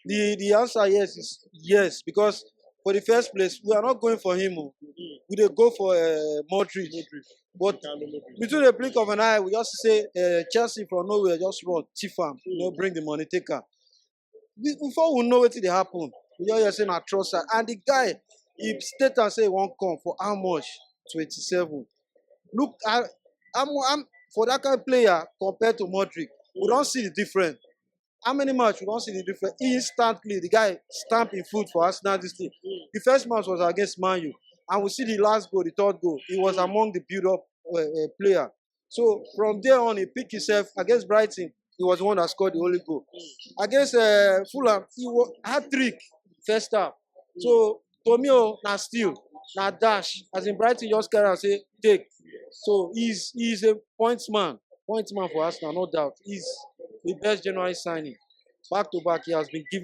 The answer yes is yes, because for the first place we are not going for him. We dey go for Modric. But between the blink of an eye, we just say Chelsea from nowhere just run thief am, bring the money taker. Before we know wetin dey happen, we just hear say na Trossard, and the guy he state am say he wan come for how much? 27. Look, I'm for that kind of player compared to Modric, we don see the difference. How many matches we don see the difference? Instantly, the guy stamp him foot for Arsenal this thing. The first match was against Man U, and we see the last goal, the third goal. He was among the build-up player. So from there on, he picked himself against Brighton. He was the one that scored the only goal. Against Fulham, he was hat-trick first half. So to me, na steal, na dash. As in Brighton just carry and say take. So he's a points man for Arsenal, no doubt. He's the best January signing. Back to back, he has been given.